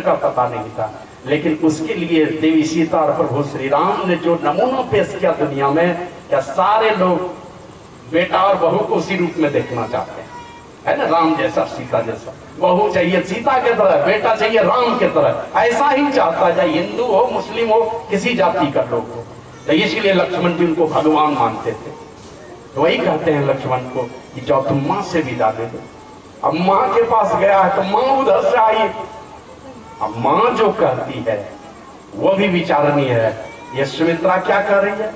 का पता नहीं था, लेकिन उसके लिए देवी सीता और प्रभु श्री राम ने जो नमूना पेश किया दुनिया में, क्या सारे लोग बेटा और बहू को उसी रूप में देखना चाहते हैं, है ना। राम जैसा सीता जैसा, बहू चाहिए सीता के तरह, बेटा चाहिए राम के तरह, ऐसा ही चाहता है, चाहे हिंदू हो मुस्लिम हो किसी जाति का लोग हो। तो इसलिए लक्ष्मण जी उनको भगवान मानते थे। तो वही कहते हैं लक्ष्मण को कि जाओ तुम माँ से विदा दे दो। अब माँ के पास गया है तो माँ उधर से आई। अब माँ जो कहती है वो भी विचारणीय है। ये सुमित्रा क्या कर रही है?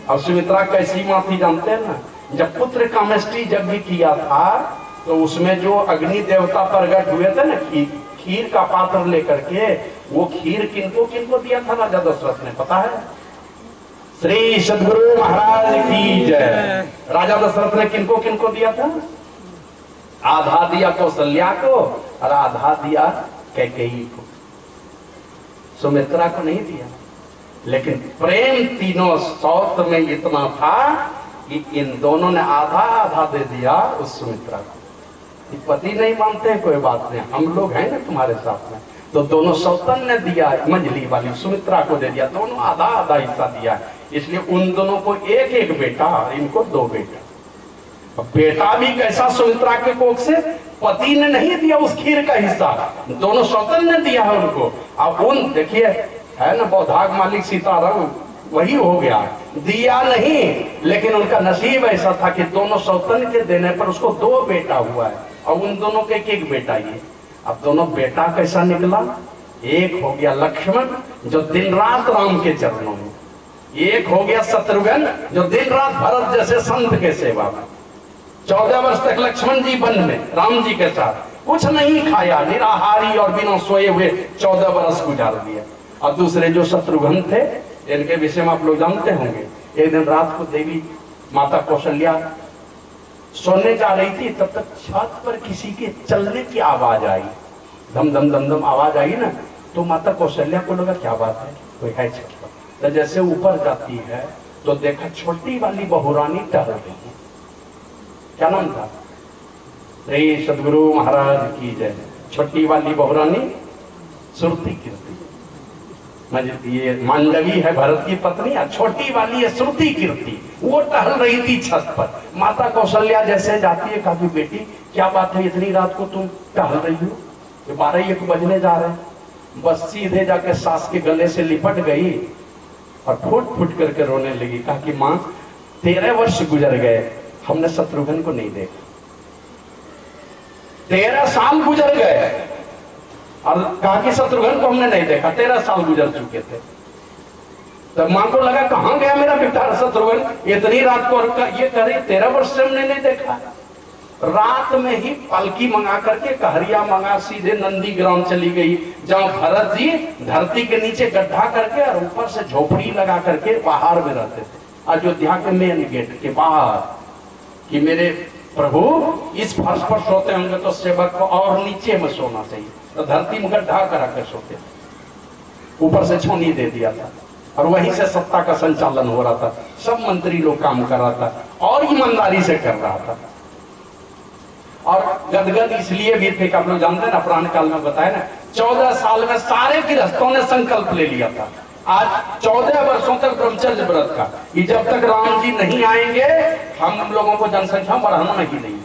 अब सुमित्रा कैसी माँ थी जानते हैं ना, जब पुत्र कामेष्टि यज्ञ किया था तो उसमें जो अग्नि देवता प्रकट हुए थे ना, खीर का पात्र लेकर के, वो खीर किनको किनको दिया था राजा दशरथ ने, पता है? श्री सद्गुरु महाराज की जय। राजा दशरथ ने किनको किनको दिया था? आधा दिया कौशल्या को और आधा दिया कैकेयी को, सुमित्रा को नहीं दिया। लेकिन प्रेम तीनों सौत में इतना था कि इन दोनों ने आधा आधा दे दिया उस सुमित्रा को। पति नहीं मानते कोई बात नहीं, हम लोग हैं ना तुम्हारे साथ में। तो दोनों सौतन ने दिया, मंजली वाली सुमित्रा को दे दिया, दोनों आधा आधा हिस्सा दिया। इसलिए उन दोनों को एक एक बेटा और इनको दो बेटा। बेटा भी कैसा? सुमित्रा के कोख से। पति ने नहीं दिया उस खीर का हिस्सा, दोनों सौतन ने दिया है उनको। अब उन देखिए है ना बौधाग मालिक सीताराम, वही हो गया, दिया नहीं, लेकिन उनका नसीब ऐसा था कि दोनों सौतन के देने पर उसको दो बेटा हुआ है और उन दोनों के एक एक बेटा ही। अब दोनों बेटा कैसा निकला? एक हो गया लक्ष्मण जो दिन रात राम के चरणों में, एक हो गया शत्रुघ्न जो दिन रात भरत जैसे संत के सेवा में। 14 वर्ष तक लक्ष्मण जी वन में राम जी के साथ कुछ नहीं खाया, निराहारी और बिना सोए हुए 14 वर्ष गुजार दिया। और दूसरे जो शत्रुघ्न थे, इनके विषय में आप लोग जानते होंगे। एक दिन रात को देवी माता कौशल्या सोने जा रही थी, तब तक छत पर किसी के चलने की आवाज आई, धम धम धम धम आवाज आई ना। तो माता कौशल्या को लगा क्या बात है, कोई है छत पर। तो जैसे ऊपर जाती है तो देखा छोटी वाली बहुरानी टहल रही है। क्या नाम था? श्री सद्गुरु महाराज की जय। छोटी वाली बहुरानी श्रुति कीर्ति, ये मांडवी है भरत की पत्नी, छोटी वाली है श्रुति कीर्ति, वो टहल रही थी छत पर। माता कौशल्या जैसे जाती है, कहा बेटी क्या बात है, इतनी रात को तुम टहल रही हो? 12-1 बजने जा रहे हैं। बस सीधे जाके सास के गले से लिपट गई और फुट फुट करके रोने लगी। कहा कि माँ 13 वर्ष गुजर गए, हमने शत्रुघ्न को नहीं देखा। 13 साल गुजर गए और कहा कि शत्रुघ्न को हमने नहीं देखा, 13 साल गुजर चुके थे। तब मां को लगा कहां गया मेरा बेटा शत्रुघ्न, इतनी रात को ये करे 13 वर्ष से हमने नहीं देखा। रात में ही पालकी मंगा करके, कहरिया मंगा, सीधे नंदी ग्राम चली गई, जहां भरत जी धरती के नीचे गड्ढा करके और ऊपर से झोपड़ी लगा करके बाहर में रहते थे, अयोध्या के मेन गेट के बाहर। कि मेरे प्रभु इस फर्श पर सोते होंगे तो सेवक को और नीचे में सोना चाहिए, तो धरती में गड्ढा करा कर सोते, ऊपर से छौनी दे दिया था और वहीं से सत्ता का संचालन हो रहा था। सब मंत्री लोग काम कर रहा था और ईमानदारी से कर रहा था। और गदगद इसलिए भी थे कि आप लोग जानते हैं ना, पुराने काल में बताया ना, 14 साल में सारे गृहस्थों ने संकल्प ले लिया था। आज 14 वर्षों तक ब्रह्मचर्य व्रत का, कि जब तक राम जी नहीं आएंगे हम लोगों को जनसंख्या बढ़ाना ही नहीं।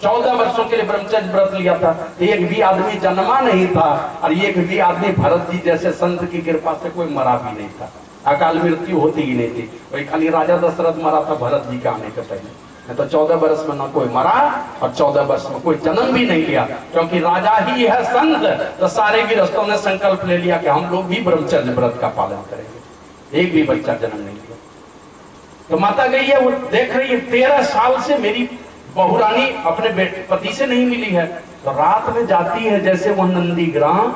14 वर्षों के लिए ब्रह्मचर्य व्रत लिया था। एक भी आदमी जन्मा नहीं था और एक भी आदमी भरत जी जैसे संत की कृपा से कोई मरा भी नहीं था, अकाल मृत्यु होती ही नहीं थी। वही खाली राजा दशरथ मरा था भरत जी के आने के पहले, तो 14 वर्ष में ना कोई मरा और 14 वर्ष में कोई जन्म भी नहीं लिया, क्योंकि राजा ही है संत। तो सारे गृहस्थों ने संकल्प ले लिया कि हम लोग भी ब्रह्मचर्य व्रत का पालन करेंगे। एक भी बच्चा जन्म नहीं लिया। तो माता गई है, वो देख रही है 13 साल से मेरी बहुरानी अपने पति से नहीं मिली है। तो रात में जाती है जैसे वह नंदी ग्राम,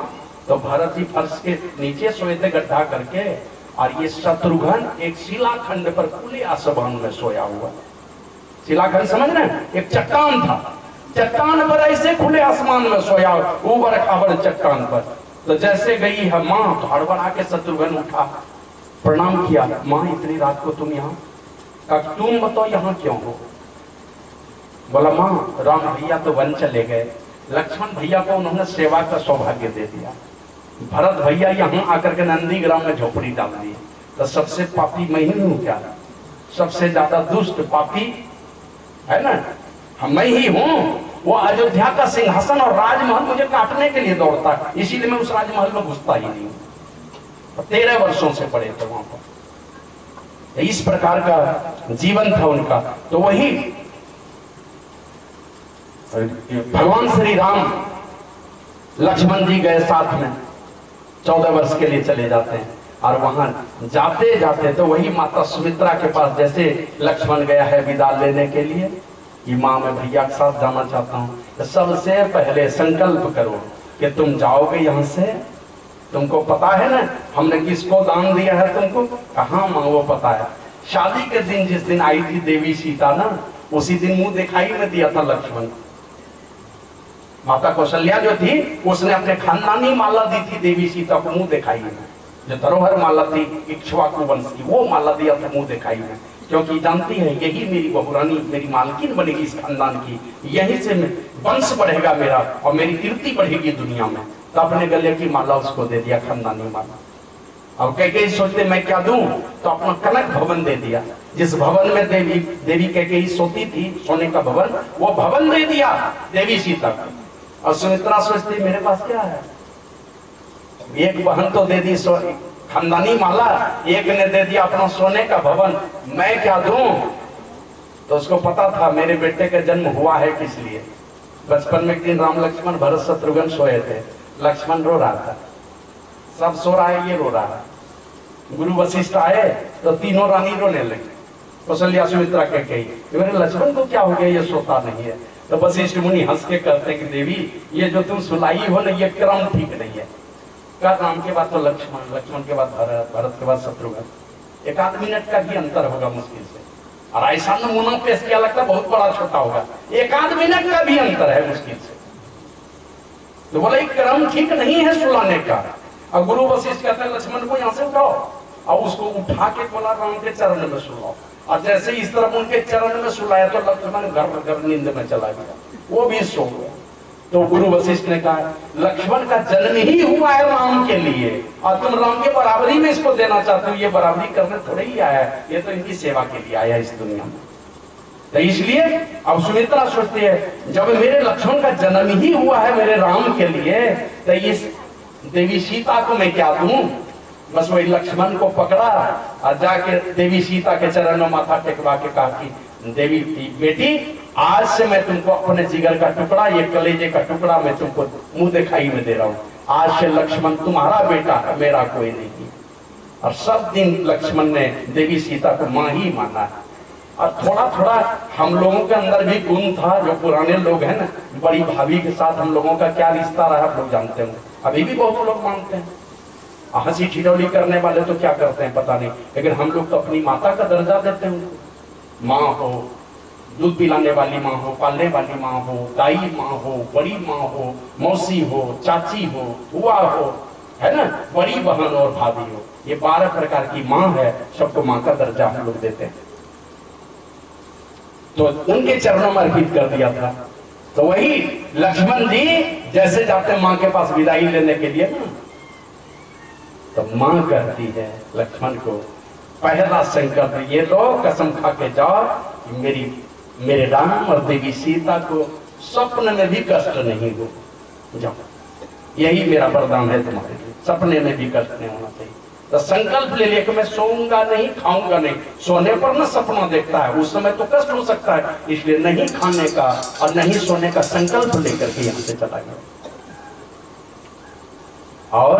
तो भरत जी फर्श के नीचे सोए थे गड्ढा करके, और ये शत्रुघ्न एक शिलाखंड पर खुले आसमान में सोया हुआ। शिलाखंड समझ रहे हैं? एक चट्टान था, चट्टान पर ऐसे खुले आसमान में सोया, ऊबर खाबर चट्टान पर। तो जैसे गई है माँ, तो हड़बड़ा के शत्रुघ्न उठा, प्रणाम किया। माँ इतनी रात को तुम यहाँ? कहा तुम बताओ यहाँ क्यों हो? बोला माँ राम भैया तो वन चले गए, लक्ष्मण भैया को उन्होंने सेवा का सौभाग्य दे दिया, भरत भैया यहाँ आकर के नंदीग्राम में झोपड़ी डाल दी, तो सबसे पापी मैं ही हूँ क्या? सबसे ज्यादा दुष्ट पापी है ना मैं ही हूँ। वो अयोध्या का सिंहासन और राजमहल मुझे काटने के लिए दौड़ता है, इसीलिए मैं उस राजमहल में घुसता ही नहीं हूँ। 13 वर्षों से पड़े थे वहां पर। इस प्रकार का जीवन था उनका। तो वही भगवान श्री राम लक्ष्मण जी गए साथ में, 14 वर्ष के लिए चले जाते हैं, और वहां जाते जाते तो वही माता सुमित्रा के पास, जैसे लक्ष्मण गया है विदा लेने के लिए कि माँ मैं भैया के साथ जाना चाहता हूँ, तो सबसे पहले संकल्प करो कि तुम जाओगे यहाँ से, तुमको पता है ना हमने किसको दान दिया है तुमको? कहाँ माँ वो पता है। शादी के दिन जिस दिन आई थी देवी सीता ना, उसी दिन मुंह दिखाई में दिया था लक्ष्मण। माता कौशल्या जो थी उसने अपने खानदानी माला दी थी देवी सीता को मुंह दिखाई में, जो धरोहर माला थी इक्ष्वाकु वंश की, वो माला दिया था मुंह दिखाई में, क्योंकि जानती है यही मेरी बहुरानी मेरी मालकिन बनेगी इस खानदान की, यहीं से वंश बढ़ेगा मेरा और मेरी कीर्ति बढ़ेगी दुनिया में। तो अपने गले की माला उसको दे दिया, खानदानी माला। अब कैकेयी सोचते मैं क्या दूं, तो अपना कनक भवन दे दिया, जिस भवन में देवी कैकेयी सोती थी, सोने का भवन, वो भवन दे दिया देवी सीता को। और सुमित्रा सोचती मेरे पास क्या है, एक बहन तो दे दी खानदानी माला, एक ने दे दिया अपना सोने का भवन, मैं क्या दूं? तो उसको पता था मेरे बेटे का जन्म हुआ है किस लिए। बचपन में एक दिन राम लक्ष्मण भरत शत्रुघ्न सोए थे, लक्ष्मण रो रहा था, सब सो रहा है, ये रो रहा है। गुरु वशिष्ठ आए तो तीनों रानी रोने लगी, कौशल्या सुमित्रा कह गई मेरे लक्ष्मण को क्या हो गया, ये सोता नहीं है। तो वशिष्ठ मुनि हंस के कहते कि देवी ये जो तुम सुलाई हो ना, ये क्रम ठीक नहीं है। का राम के बाद तो लक्ष्मण, लक्ष्मण के बाद भरत, भरत के बाद शत्रुघ्न, 1 मिनट का भी अंतर होगा मुश्किल से। और ऐसा नमूना पेश किया लगता बहुत बड़ा छोटा होगा, 1 मिनट का भी अंतर है मुश्किल से। तो बोले क्रम ठीक नहीं है सुलाने का। और गुरु वशिष्ठ कहते हैं लक्ष्मण को यहाँ से उठाओ, और उसको उठा के बोला राम के चरण में सुलाओ। और जैसे इस तरफ उनके चरण में सुलाया तो लक्ष्मण घर नींद में चला गया, वो भी सो गया। तो गुरु वशिष्ठ ने कहा लक्ष्मण का जन्म ही हुआ है राम के लिए, और तुम राम के बराबरी में इसको देना चाहते हो, ये बराबरी करने थोड़े ही आया है, ये तो इनकी सेवा के लिए आया इस दुनिया में। तो इसलिए अब सुमित्रा सोचती है जब मेरे लक्ष्मण का जन्म ही हुआ है मेरे राम के लिए, तो इस देवी सीता को मैं क्या दूं? बस वही लक्ष्मण को पकड़ा और जाके देवी सीता के चरण में माथा टेकवा के कहा कि देवी बेटी आज से मैं तुमको अपने जिगर का टुकड़ा, ये कलेजे का टुकड़ा मैं तुमको मुंह दिखाई में दे रहा हूँ। आज से लक्ष्मण तुम्हारा बेटा है, मेरा कोई नहीं। और सब दिन लक्ष्मण ने देवी सीता को माँ ही माना है। और थोड़ा थोड़ा हम लोगों के अंदर भी गुण था, जो पुराने लोग हैं ना, बड़ी भाभी के साथ हम लोगों का क्या रिश्ता रहा आप लोग जानते हैं, अभी भी बहुत लोग मानते हैं। हंसी ठिठोली करने वाले तो क्या करते हैं पता नहीं, लेकिन हम लोग तो अपनी माता का दर्जा देते हैं उनको। माँ हो, दूध पिलाने वाली माँ हो, पालने वाली माँ हो, दाई माँ हो, बड़ी माँ हो, मौसी हो, चाची हो, बुआ हो, है ना, बड़ी बहन और भाभी हो, ये 12 प्रकार की माँ है, सबको माँ का दर्जा हम लोग देते हैं। तो उनके चरणों में अर्पित कर दिया था। तो वही लक्ष्मण जी जैसे जाते माँ के पास विदाई लेने के लिए ना, तो माँ कहती है लक्ष्मण को पहला संकल्प ये लो, कसम खा के जाओ कि मेरे राम और देवी सीता को स्वप्न में भी कष्ट नहीं हो, जाओ, यही मेरा वरदान है तुम्हारे लिए, सपने में भी कष्ट नहीं होना चाहिए। तो संकल्प ले लिया कि मैं सोऊंगा नहीं, खाऊंगा नहीं। सोने पर ना सपना देखता है, उस समय तो कष्ट हो सकता है, इसलिए नहीं खाने का और नहीं सोने का संकल्प लेकर के यहां से चला गया। और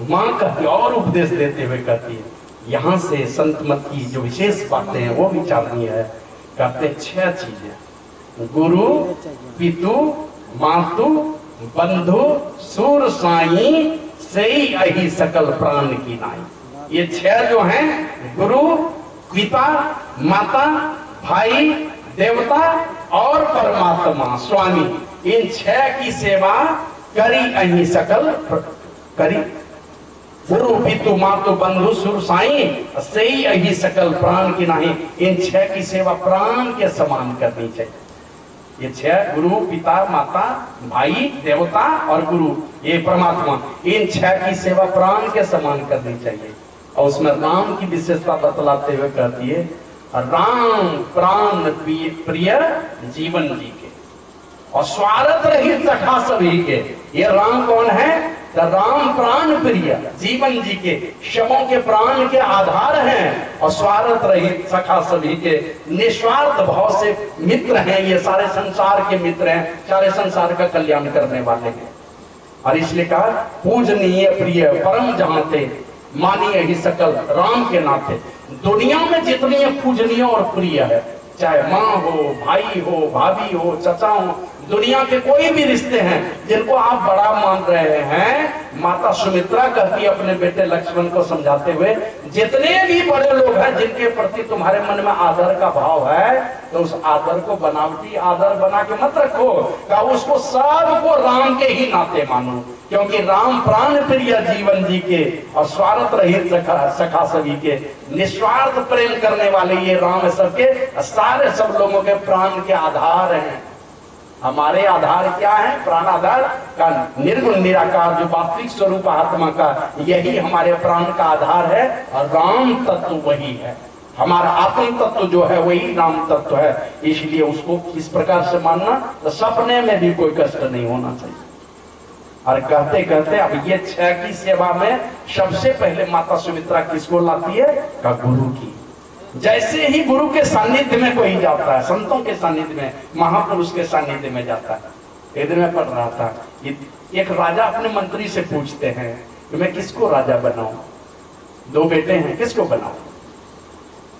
मां कहती और उपदेश देते हुए कहती है, यहां से संत मत की जो विशेष बातें हैं वो विचारनीय है। कहते 6 चीजें, गुरु, पितु, मातु, बंधु, सुर साई, सही अहि सकल प्राण की नाई। ये 6 जो हैं, गुरु, पिता, माता, भाई, देवता और परमात्मा स्वामी, इन 6 की सेवा करी अहि सकल करी। गुरु, पितु, मातु, बंधु, सुर साई, सही अहि सकल प्राण की नाही। इन 6 की सेवा प्राण के समान करनी चाहिए। ये 6 गुरु, पिता, माता, भाई, देवता और गुरु, ये परमात्मा, इन 6 की सेवा प्राण के समान करनी चाहिए। और उसमें राम की विशेषता बतलाते हुए कहती है, राम प्राण प्रिय जीवन जी के और स्वार्थ रहित सखा सभी के। ये राम कौन है? तो राम प्राण प्रिय जीवन जी के, शवों के प्राण के आधार हैं और स्वार्थ रहित सखा सभी के, निस्वार्थ भाव से मित्र हैं। ये सारे संसार के मित्र हैं, सारे संसार का कल्याण करने वाले हैं। और इसलिए कहा पूजनीय प्रिय परम जहांते, मानिए ही सकल राम के नाते। दुनिया में जितनी पूजनीय और प्रिय है, चाहे माँ हो, भाई हो, भाभी हो, चचा हो, दुनिया के कोई भी रिश्ते हैं जिनको आप बड़ा मान रहे हैं, माता सुमित्रा कहती है अपने बेटे लक्ष्मण को समझाते हुए, जितने भी बड़े लोग हैं जिनके प्रति तुम्हारे मन में आदर का भाव है, तो उस आदर को बनावटी आदर बना के मत रखो, का उसको सबको राम के ही नाते मानो, क्योंकि राम प्राण प्रिय जीवन जी के और स्वार्थ रहित सखा सभी के, निस्वार्थ प्रेम करने वाले ये राम सबके सारे सब लोगों के प्राण के आधार हैं। हमारे आधार क्या है? प्राण आधार का निर्गुण निराकार जो वास्तविक स्वरूप आत्मा का, यही हमारे प्राण का आधार है और राम तत्व वही है। हमारा आत्म तत्व जो है वही राम तत्व है। इसलिए उसको इस प्रकार से मानना, तो सपने में भी कोई कष्ट नहीं होना चाहिए। और कहते कहते अब ये 6 की सेवा में सबसे पहले माता सुमित्रा किसको लाती है? का गुरु की। जैसे ही गुरु के सानिध्य में कोई जाता है, संतों के सानिध्य में, महापुरुष के सानिध्य में जाता है। एक दिन मैं पढ़ रहा था, एक राजा अपने मंत्री से पूछते हैं कि मैं किसको राजा बनाऊं? 2 बेटे हैं, किसको बनाऊं?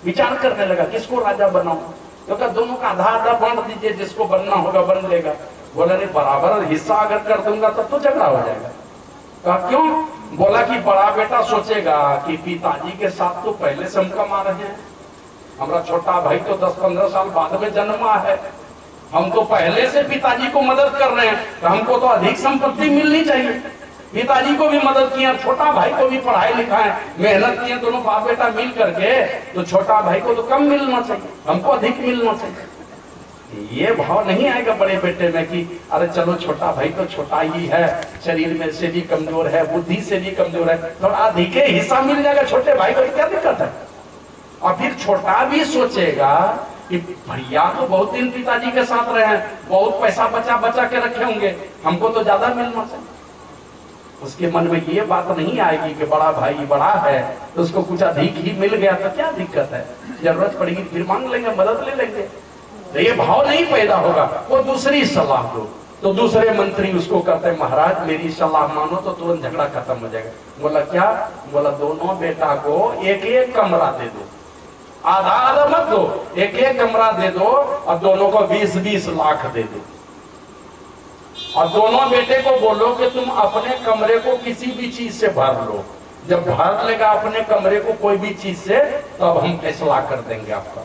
विचार करने लगा किसको राजा बनाऊं, तो क्या दोनों का आधा आधा बांट दीजिए, जिसको बनना होगा बन लेगा। बोला नहीं, बराबर हिस्सा अगर कर दूंगा तब तो झगड़ा हो जाएगा। कहा क्यों? बोला कि बड़ा बेटा सोचेगा कि पिताजी के साथ तो पहले से हम कमा रहे हैं, हमारा छोटा भाई तो 10-15 साल बाद में जन्मा है, हम तो पहले से पिताजी को मदद कर रहे हैं, तो हमको तो अधिक संपत्ति मिलनी चाहिए। पिताजी को भी मदद किया, छोटा भाई को भी पढ़ाई लिखाए, मेहनत किए दोनों बाप बेटा मिल करके, तो छोटा भाई को तो कम मिलना चाहिए, हमको अधिक मिलना चाहिए। ये भाव नहीं आएगा बड़े बेटे में कि अरे चलो छोटा भाई तो छोटा ही है, शरीर में से भी कमजोर है, बुद्धि से भी कमजोर है, थोड़ा अधिक हिस्सा मिल जाएगा छोटे भाई को, क्या दिक्कत है? और फिर छोटा भी सोचेगा कि भैया तो बहुत दिन पिताजी के साथ रहे हैं, बहुत पैसा बचा बचा के रखे होंगे, हमको तो ज्यादा मिलना चाहिए। उसके मन में ये बात नहीं आएगी कि बड़ा भाई बड़ा है तो उसको कुछ अधिक ही मिल गया तो क्या दिक्कत है, जरूरत पड़ेगी फिर मांग लेंगे, मदद ले लेंगे। तो ये भाव नहीं पैदा होगा। वो दूसरी सलाह दो, तो दूसरे मंत्री उसको कहते हैं महाराज मेरी सलाह मानो तो तुरंत झगड़ा खत्म हो जाएगा। बोला क्या? बोला दोनों बेटा को एक एक कमरा दे दो, आधा आधा मत दो, एक एक कमरा दे दो और दोनों को 20-20 लाख दे दो। और दोनों बेटे को बोलो कि तुम अपने कमरे को किसी भी चीज से भर लो, जब भर लेगा अपने कमरे को कोई भी चीज से तो अब हम फैसला कर देंगे आपका।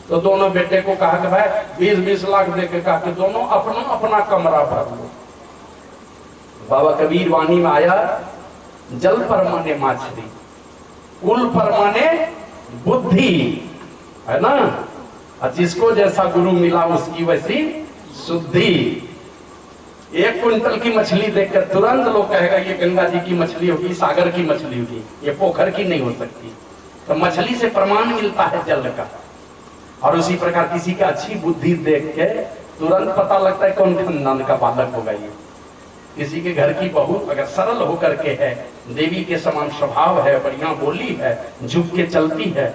तो दोनों बेटे को कहा कि भाई 20-20 लाख देके कहा कि दोनों अपना अपना कमरा भर लो। बाबा कबीर वाणी में आया, जल पर माने माछली, कुल पर माने बुद्धि, है ना। और जिसको जैसा गुरु मिला उसकी वैसी शुद्धि। 1 क्विंटल की मछली देखकर तुरंत लोग कहेगा ये गंगा जी की मछली होगी, सागर की मछली होगी, ये पोखर की नहीं हो सकती। तो मछली से प्रमाण मिलता है जल का। और उसी प्रकार किसी का अच्छी बुद्धि देख के तुरंत पता लगता है कौन खानदान का बालक होगा ये। किसी के घर की बहू अगर सरल होकर के है, देवी के समान स्वभाव है, बढ़िया बोली है, झुक के चलती है,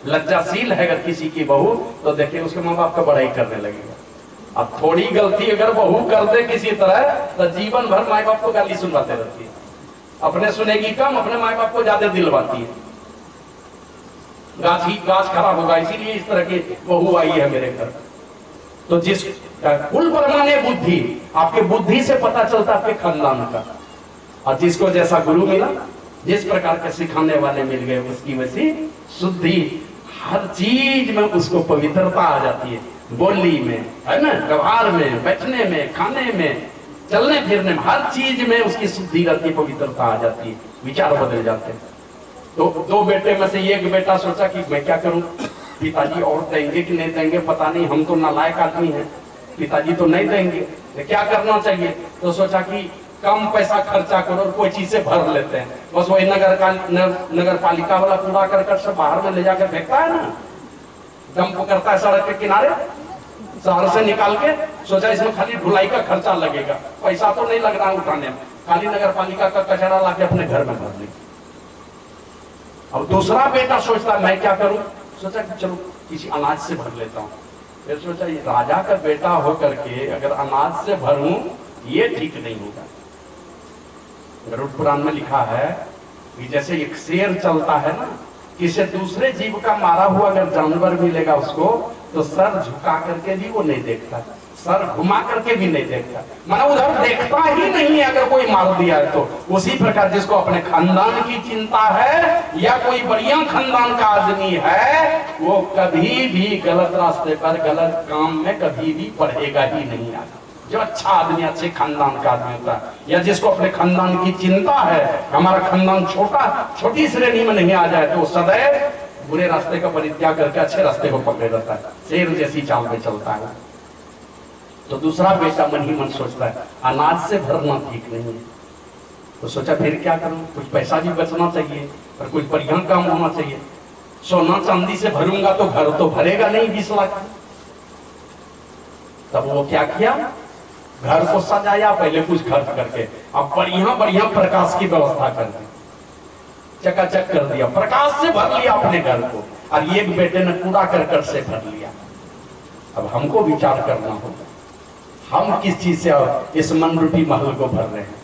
लज्जाशील है अगर किसी की बहू, तो देखिए उसके माँ बाप का बड़ाई करने लगेगा। अब थोड़ी गलती अगर बहू कर दे किसी तरह तो जीवन भर माँ बाप को गाली सुनवाते रहती है। अपने सुनेगी कम, अपने माँ बाप को ज्यादा दिलवाती है। गाछ खराब होगा, इसीलिए इस तरह की बहू आई है मेरे घर। तो जिस कुल परमाने बुद्धि, आपके बुद्धि से पता चलता आपके खानदान का। और जिसको जैसा गुरु मिला, जिस प्रकार के सिखाने वाले मिल गए, उसकी वैसी शुद्धि। हर चीज में उसको पवित्रता आ जाती है, बोली में, है ना, व्यवहार में, बैठने में, खाने में, चलने फिरने में, हर चीज में उसकी शुद्धि रहती है, पवित्रता आ जाती है, विचार बदल जाते हैं। तो 2 बेटे में से एक बेटा सोचा कि मैं क्या करूं, पिताजी और देंगे कि नहीं देंगे पता नहीं, हम तो नालायक आदमी हैं, पिताजी तो नहीं देंगे, तो क्या करना चाहिए? तो सोचा कि कम पैसा खर्चा करो और कोई चीज से भर लेते हैं। बस वही नगर पालिका वाला कूड़ा करकट सब बाहर में ले जाकर फेंकता है ना, डंप करता है सड़क के किनारे, शहर से निकाल के। सोचा इसमें खाली ढुलाई का खर्चा लगेगा, पैसा तो नहीं लग रहा उठाने में, खाली नगर पालिका का कचरा लाके अपने घर में भर ली। अब दूसरा बेटा सोचता मैं क्या करूं? सोचा कि चलो किसी अनाज से भर लेता हूं। फिर सोचा ये राजा का बेटा होकर के अगर अनाज से भरूं ये ठीक नहीं होगा। गरुड़ पुराण में लिखा है कि जैसे एक शेर चलता है ना, किसी दूसरे जीव का मारा हुआ अगर जानवर मिलेगा उसको तो सर झुका करके भी वो नहीं देखता, सर घुमा करके भी नहीं देखता, माना उधर देखता ही नहीं है अगर कोई मार दिया है तो। उसी प्रकार जिसको अपने खानदान की चिंता है या कोई बढ़िया खानदान का आदमी है, वो कभी भी गलत रास्ते पर गलत काम में कभी भी बढ़ेगा ही नहीं आगे। जो अच्छा आदमी, अच्छे खानदान का आदमी होता है, या जिसको अपने खानदान की चिंता है, हमारा खानदान छोटी श्रेणी में नहीं आ जाए, तो सदैव बुरे रास्ते का परित्याग करके अच्छे रास्ते को पकड़े रहता है, शेर जैसी चाल में चलता है। तो दूसरा बेटा मन ही मन सोचता है अनाज से भरना ठीक नहीं है। तो सोचा फिर क्या करूं, कुछ पैसा भी बचना चाहिए और कुछ बढ़िया काम होना चाहिए। सोना चांदी से भरूंगा तो घर तो भरेगा नहीं 20 लाख। तब वो क्या किया, घर को सजाया पहले कुछ खर्च करके, अब बढ़िया बढ़िया प्रकाश की व्यवस्था कर दी, चकाचक कर दिया, प्रकाश से भर लिया अपने घर को। और एक बेटे ने कूड़ा करकट से भर लिया। अब हमको विचार करना होगा हम किस चीज से इस मन रूपी महल को भर रहे हैं,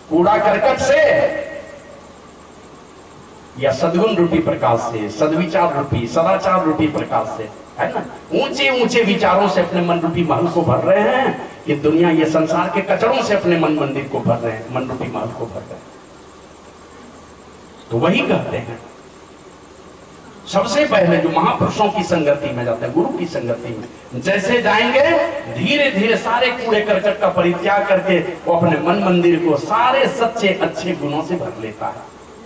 कूड़ा करकट से या सद्गुण रूपी प्रकाश से, सद्विचार रूपी सदाचार रूपी प्रकाश से, है ना। ऊंचे ऊंचे विचारों से अपने मन रूपी महल को भर रहे हैं कि दुनिया ये संसार के कचरों से अपने मन मंदिर को भर रहे हैं, मन रूपी महल को भर रहे हैं। तो वही कहते हैं सबसे पहले जो महापुरुषों की संगति में जाते हैं, गुरु की संगति में जैसे जाएंगे, धीरे धीरे सारे कूड़े करकट का परित्याग करके वो अपने मन मंदिर को सारे सच्चे अच्छे गुणों से भर लेता है,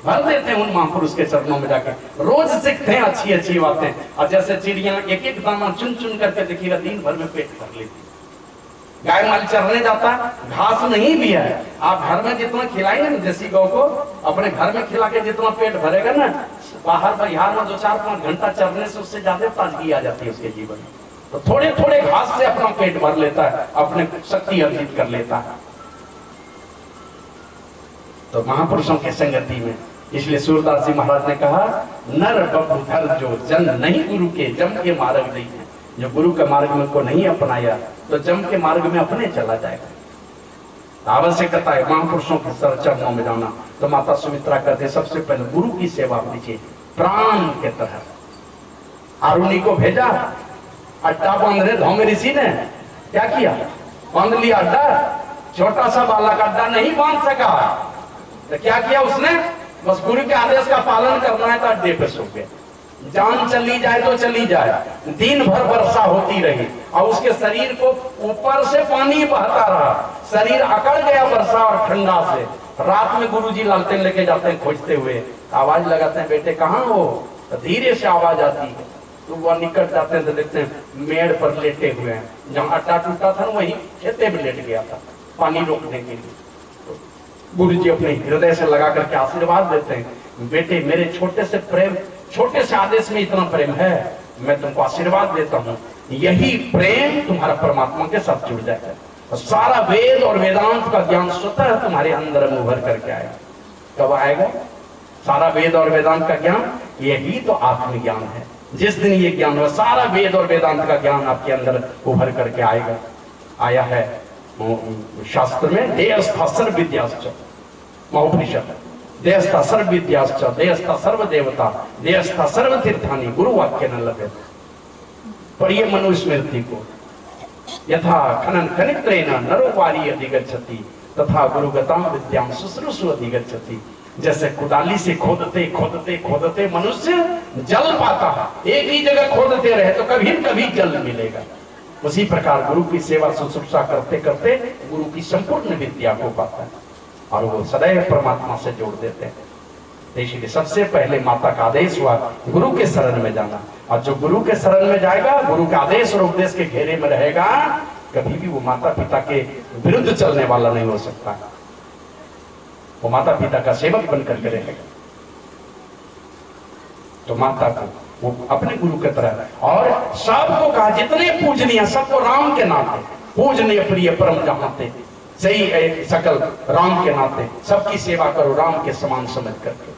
भर देते हैं उन महापुरुष के चरणों में जाकर। रोज सीखते हैं अच्छी अच्छी बातें। और जैसे चिड़िया एक एक दाना चुन चुन करके देखिएगा दिन भर में पेट भर लेती। गाय माल चरने जाता, घास नहीं भी है, आप घर में जितना खिलाएंगे ना देसी गौ को, अपने घर में खिला के जितना पेट भरेगा ना, बाहर बिहार में 2-4-5 घंटा चरने से उससे ज्यादा ताजगी आ जाती है उसके जीवन में। तो थोड़े थोड़े घास से अपना पेट भर लेता है, अपने शक्ति अर्जित कर लेता है। तो महापुरुषों की संगति में, इसलिए सूरदास जी महाराज ने कहा, नर बबूधर जो जन नहीं गुरु के जम के मार्ग नहीं है। जो गुरु के मार्ग में को नहीं अपनाया तो जम के मार्ग में अपने चला जाएगा। आवश्यकता है महापुरुषों के चरणों में जाना। तो माता सुमित्रा कहते सबसे पहले गुरु की सेवा कीजिए प्राण के तरह। आरुणि को भेजा, अड्डा बांध रहे धौम ऋषि ने क्या किया, बांध लिया अड्डा। छोटा सा बालक अड्डा नहीं बांध सका तो क्या किया उसने, बस गुरु के आदेश का पालन करना है तो अड्डे पे सो गए। जान चली जाए तो चली जाए, दिन भर वर्षा होती रही और उसके शरीर को ऊपर से पानी बहता रहा, शरीर अकड़ गया वर्षा और ठंडा से। रात में गुरुजी लालटेन लेके जाते हैं खोजते हुए, आवाज लगाते हैं बेटे कहाँ हो, तो धीरे से आवाज आती है। तो वह निकट जाते हैं तो देखते हैं मेड़ पर लेटे हुए हैं, जहाँ अट्टा टूटा था वहीं खेते में लेट गया था पानी रोकने के लिए। तो गुरुजी अपने हृदय से लगा करके आशीर्वाद देते हैं, बेटे मेरे छोटे से प्रेम, छोटे से आदेश में इतना प्रेम है, मैं तुमको आशीर्वाद देता हूँ, यही प्रेम तुम्हारा परमात्मा के साथ जुड़ जाएगा। तो सारा वेद और वेदांत का ज्ञान स्वतः तुम्हारे अंदर में उभर करके आएगा। कब आएगा सारा वेद और वेदांत का ज्ञान? यही तो आत्मज्ञान है। जिस दिन ये ज्ञान हो, सारा वेद और वेदांत का ज्ञान आपके अंदर उभर करके आएगा। आया है शास्त्र में, देहस्थ सर्व विद्याश्च, महोपनिषद, देहस्थ सर्व विद्याश्च, देहस्थ सर्व देवता, देहस्थ सर्व तीर्थानि, गुरु वाक्य न लगे। पढ़िए मनुस्मृति को, यथा खनन खनित्रेण नरो वारी अधिगच्छति तथा गुरुगताम विद्याम शुश्रूषु अधिगच्छति। जैसे कुदाली से खोदते खोदते खोदते मनुष्य जल पाता है, एक ही जगह खोदते रहे तो कभी कभी जल मिलेगा, उसी प्रकार गुरु की सेवा शुश्रूषा करते करते गुरु की संपूर्ण विद्या को पाता है और वो सदैव परमात्मा से जोड़ देते हैं। इसलिए सबसे पहले माता का आदेश हुआ गुरु के शरण में जाना, और जो गुरु के शरण में जाएगा, गुरु के आदेश और उपदेश के घेरे में रहेगा, कभी भी वो माता पिता के विरुद्ध चलने वाला नहीं हो सकता। वो माता पिता का सेवक बनकर के रहेगा। तो माता को वो अपने गुरु की तरह, और सबको कहा जितने पूजनीय सबको राम के नाते पूजनीय प्रिय परम जहाते सही सकल राम के नाते सबकी सेवा करो राम के समान समझ करके।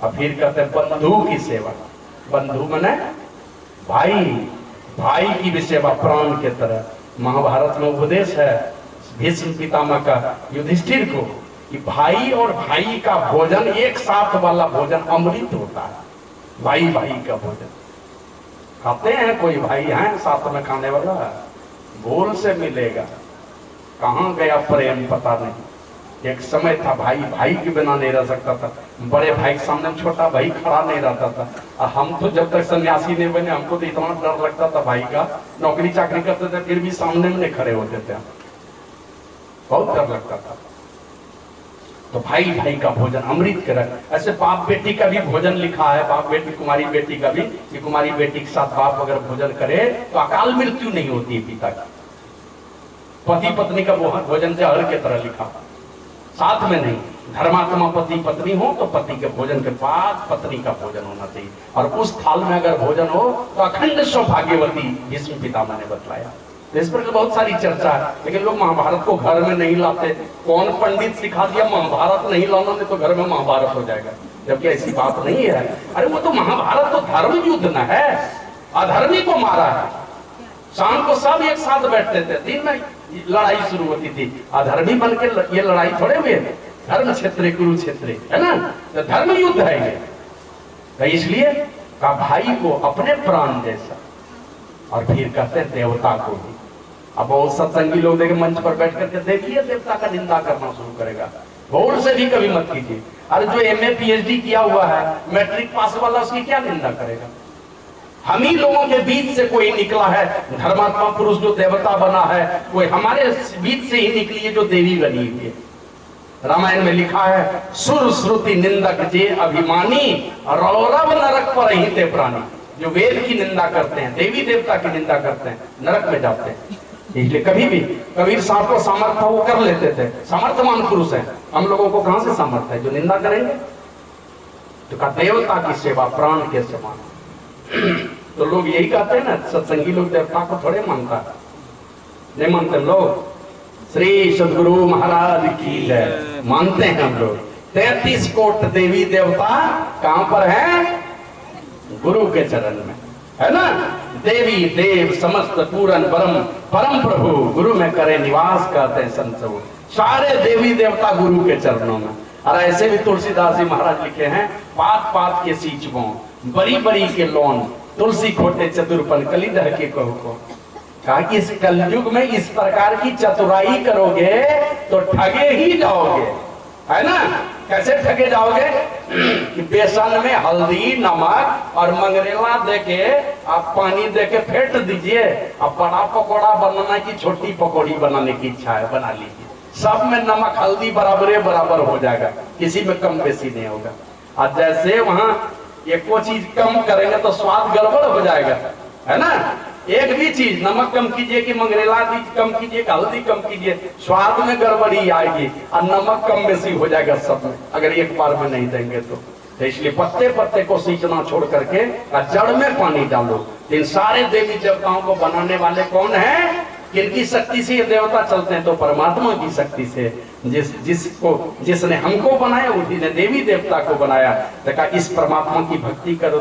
अब फिर कहते हैं बंधु की सेवा। बंधु मने भाई, भाई की भी सेवा प्राण के तरह। महाभारत में उपदेश है भीष्म पितामह का युधिष्ठिर को कि भाई और भाई का भोजन एक साथ वाला भोजन अमृत होता है। भाई भाई का भोजन खाते हैं, कोई भाई है साथ में खाने वाला, भूल से मिलेगा, कहाँ गया प्रेम पता नहीं। एक समय था भाई भाई के बिना नहीं रह सकता था, बड़े भाई के सामने छोटा भाई खड़ा नहीं रहता था। हम तो जब तक सन्यासी नहीं बने हमको तो इतना डर लगता था भाई का, नौकरी चाकरी करते थे फिर भी सामने में नहीं खड़े होते थे, बहुत डर लगता था। तो भाई भाई का भोजन अमृत कर। ऐसे बाप बेटी का भी भोजन लिखा है, बाप बेटी कुमारी बेटी का भी, कि कुमारी बेटी के साथ बाप अगर भोजन करे तो अकाल मृत्यु नहीं होती है पिता की। पति पत्नी का भोजन जहर के तरह लिखा, साथ में नहीं। धर्मात्मा पति पत्नी हो तो पति के भोजन के बाद पत्नी का भोजन होना चाहिए, और उस थाल में अगर भोजन हो तो अखंड सौभाग्यवती भीष्म पितामह ने बतलाया। इस पर बहुत सारी चर्चा है, लेकिन लोग महाभारत को घर में नहीं लाते। कौन पंडित सिखा दिया महाभारत नहीं लाना, नहीं तो घर में महाभारत हो जाएगा, जबकि ऐसी बात नहीं है। अरे वो तो महाभारत तो धर्म युद्ध न है, अधर्मी को मारा है। शाम को सब एक साथ बैठते थे, दिन में लड़ाई शुरू होती थी। अधर्मी बन के ये लड़ाई थोड़े हुए, धर्म क्षेत्र कुरुक्षेत्र है ना, तो धर्म युद्ध है ये। तो इसलिए का भाई को अपने प्राण जैसा, और फिर कहते हैं देवता को भी। अब बहुत सत्संगी लोग देखे मंच पर बैठ करके देखिए देवता का निंदा करना शुरू करेगा। भूल से भी कभी मत कीजिए। अरे जो एमए पीएचडी किया हुआ है, मैट्रिक पास वाला, उसकी क्या निंदा करेगा। हम ही लोगों के बीच से कोई निकला है धर्मात्मा पुरुष जो देवता बना है, कोई हमारे बीच से ही निकली है जो देवी बनी हुई है। रामायण में लिखा है सुर श्रुति निंदक जे अभिमानी रौरव नरक पर ही ते प्राणी। जो वेद की निंदा करते हैं, देवी देवता की निंदा करते हैं, नरक में जाते हैं। इसलिए कभी भी कबीर साहब को सामर्थ्य वो कर लेते थे, सामर्थ्यवान पुरुष है। हम लोगों को कहां से सामर्थ्य है जो निंदा करेंगे। तो का देवता की सेवा प्राण के समान। तो लोग यही कहते हैं ना, सत्संगी लोग देवता को थोड़े मानता है, नहीं मानते लोग। श्री सदगुरु महाराज की जय। मानते हैं हम लोग 33 कोट देवी देवता कहां पर है, गुरु के चरण में है ना। देवी देव समस्त पूरन परम परम प्रभु गुरु में करे निवास, कहते हैं संत सब। सारे देवी देवता गुरु के चरणों में। और ऐसे भी तुलसीदास जी महाराज लिखे हैं, पात पात के सींचबों बड़ी बड़ी के लोन, तुलसी खोटे चतुरपन कलिदह के कहो को। कहा कि इस कलयुग में इस प्रकार की चतुराई करोगे तो ठगे ही जाओगे, है ना। कैसे ठगे जाओगे कि बेसन में हल्दी नमक और मंगरेला देके आप पानी देके फेंट दीजिए। अब बड़ा पकौड़ा बनाना की छोटी पकौड़ी बनाने की इच्छा है, बना लीजिए। सब में नमक हल्दी बराबर बराबर हो जाएगा, किसी में कम बेसी नहीं होगा। और जैसे वहां एक वो चीज कम करेंगे तो स्वाद गड़बड़ हो जाएगा, है ना। एक भी चीज नमक कम कीजिए कि मंगरेला कम कीजिए कि हल्दी कम कीजिए, स्वाद में गड़बड़ी आएगी और नमक कम बेसी हो जाएगा सब में, अगर एक बार में नहीं देंगे तो। इसलिए पत्ते पत्ते को सींचना छोड़ करके जड़ में पानी डालो। इन सारे देवी देवताओं को बनाने वाले कौन है, किनकी शक्ति से ये देवता चलते हैं, तो परमात्मा की शक्ति से। जिसने हमको बनाया उसी ने देवी देवता को बनाया। देखा इस परमात्मा की भक्ति करो।